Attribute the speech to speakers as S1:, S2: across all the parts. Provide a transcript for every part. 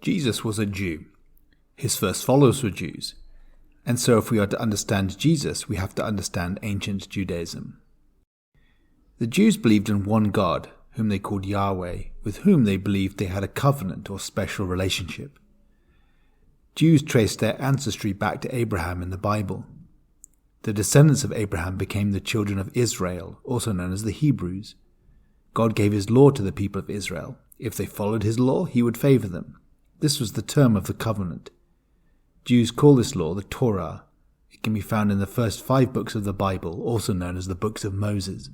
S1: Jesus was a Jew. His first followers were Jews. And so if we are to understand Jesus, we have to understand ancient Judaism. The Jews believed in one God, whom they called Yahweh, with whom they believed they had a covenant or special relationship. Jews traced their ancestry back to Abraham in the Bible. The descendants of Abraham became the children of Israel, also known as the Hebrews. God gave his law to the people of Israel. If they followed his law, he would favor them. This was the term of the covenant. Jews call this law the Torah. It can be found in the first 5 books of the Bible, also known as the books of Moses.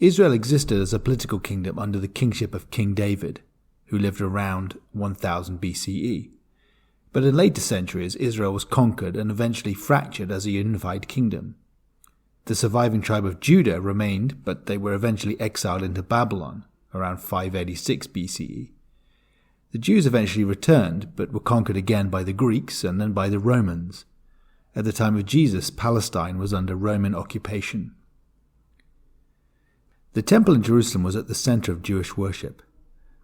S1: Israel existed as a political kingdom under the kingship of King David, who lived around 1000 BCE. But in later centuries, Israel was conquered and eventually fractured as a unified kingdom. The surviving tribe of Judah remained, but they were eventually exiled into Babylon around 586 BCE. The Jews eventually returned, but were conquered again by the Greeks and then by the Romans. At the time of Jesus, Palestine was under Roman occupation. The temple in Jerusalem was at the center of Jewish worship.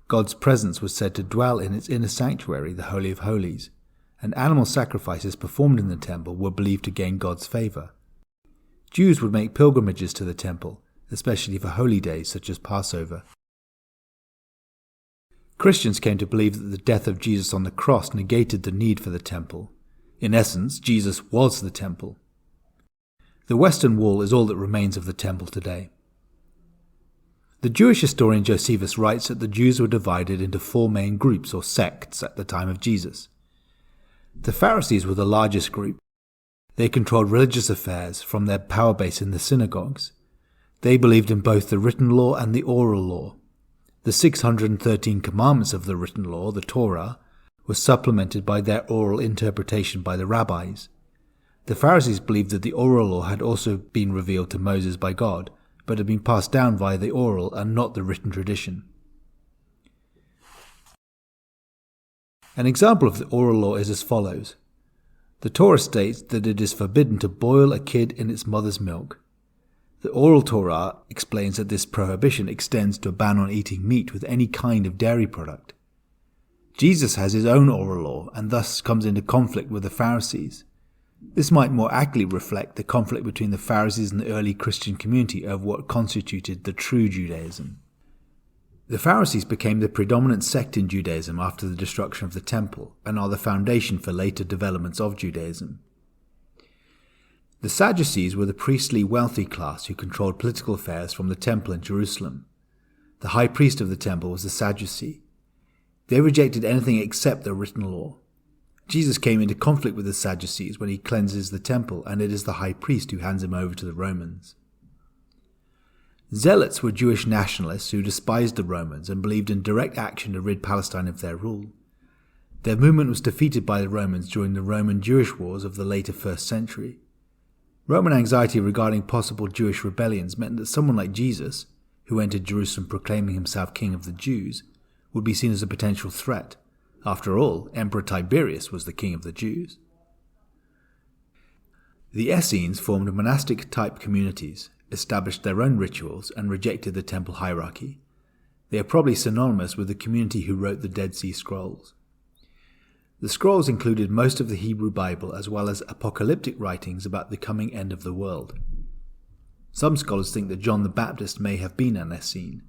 S1: God's presence was said to dwell in its inner sanctuary, the Holy of Holies, and animal sacrifices performed in the temple were believed to gain God's favor. Jews would make pilgrimages to the temple, especially for holy days such as Passover. Christians came to believe that the death of Jesus on the cross negated the need for the temple. In essence, Jesus was the temple. The Western Wall is all that remains of the temple today. The Jewish historian Josephus writes that the Jews were divided into 4 main groups or sects at the time of Jesus. The Pharisees were the largest group. They controlled religious affairs from their power base in the synagogues. They believed in both the written law and the oral law. The 613 commandments of the written law, the Torah, were supplemented by their oral interpretation by the rabbis. The Pharisees believed that the oral law had also been revealed to Moses by God, but had been passed down via the oral and not the written tradition. An example of the oral law is as follows. The Torah states that it is forbidden to boil a kid in its mother's milk. The oral Torah explains that this prohibition extends to a ban on eating meat with any kind of dairy product. Jesus has his own oral law and thus comes into conflict with the Pharisees. This might more accurately reflect the conflict between the Pharisees and the early Christian community over what constituted the true Judaism. The Pharisees became the predominant sect in Judaism after the destruction of the temple and are the foundation for later developments of Judaism. The Sadducees were the priestly wealthy class who controlled political affairs from the temple in Jerusalem. The high priest of the temple was a Sadducee. They rejected anything except the written law. Jesus came into conflict with the Sadducees when he cleanses the temple, and it is the high priest who hands him over to the Romans. Zealots were Jewish nationalists who despised the Romans and believed in direct action to rid Palestine of their rule. Their movement was defeated by the Romans during the Roman-Jewish wars of the later 1st century. Roman anxiety regarding possible Jewish rebellions meant that someone like Jesus, who entered Jerusalem proclaiming himself king of the Jews, would be seen as a potential threat. After all, Emperor Tiberius was the king of the Jews. The Essenes formed monastic-type communities, established their own rituals, and rejected the temple hierarchy. They are probably synonymous with the community who wrote the Dead Sea Scrolls. The scrolls included most of the Hebrew Bible as well as apocalyptic writings about the coming end of the world. Some scholars think that John the Baptist may have been an Essene.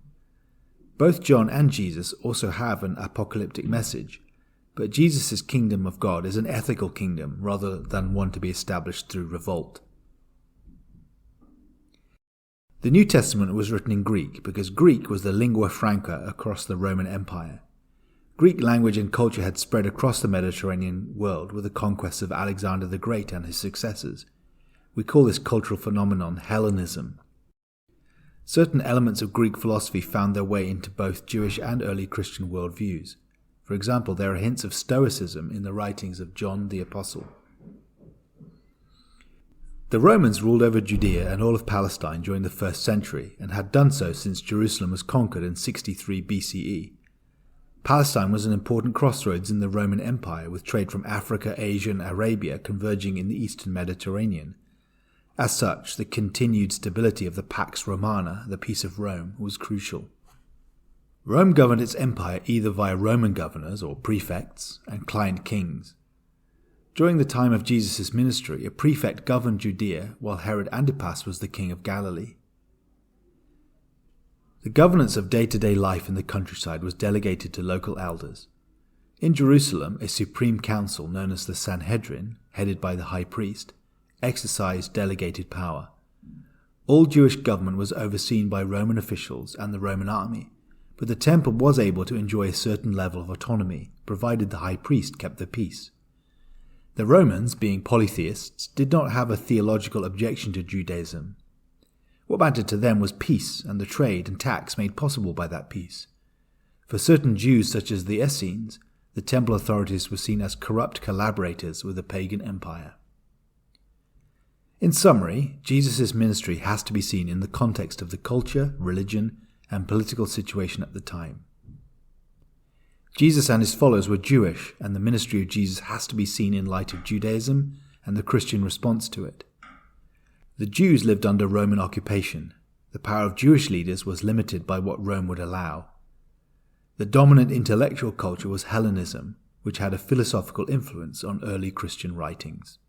S1: Both John and Jesus also have an apocalyptic message, but Jesus' kingdom of God is an ethical kingdom rather than one to be established through revolt. The New Testament was written in Greek because Greek was the lingua franca across the Roman Empire. Greek language and culture had spread across the Mediterranean world with the conquests of Alexander the Great and his successors. We call this cultural phenomenon Hellenism. Certain elements of Greek philosophy found their way into both Jewish and early Christian worldviews. For example, there are hints of Stoicism in the writings of John the Apostle. The Romans ruled over Judea and all of Palestine during the 1st century and had done so since Jerusalem was conquered in 63 BCE. Palestine was an important crossroads in the Roman Empire, with trade from Africa, Asia, and Arabia converging in the eastern Mediterranean. As such, the continued stability of the Pax Romana, the Peace of Rome, was crucial. Rome governed its empire either via Roman governors or prefects and client kings. During the time of Jesus' ministry, a prefect governed Judea while Herod Antipas was the king of Galilee. The governance of day-to-day life in the countryside was delegated to local elders. In Jerusalem, a supreme council known as the Sanhedrin, headed by the high priest, exercised delegated power. All Jewish government was overseen by Roman officials and the Roman army, but the temple was able to enjoy a certain level of autonomy, provided the high priest kept the peace. The Romans, being polytheists, did not have a theological objection to Judaism. What mattered to them was peace and the trade and tax made possible by that peace. For certain Jews such as the Essenes, the temple authorities were seen as corrupt collaborators with the pagan empire. In summary, Jesus' ministry has to be seen in the context of the culture, religion, and political situation at the time. Jesus and his followers were Jewish, and the ministry of Jesus has to be seen in light of Judaism and the Christian response to it. The Jews lived under Roman occupation. The power of Jewish leaders was limited by what Rome would allow. The dominant intellectual culture was Hellenism, which had a philosophical influence on early Christian writings.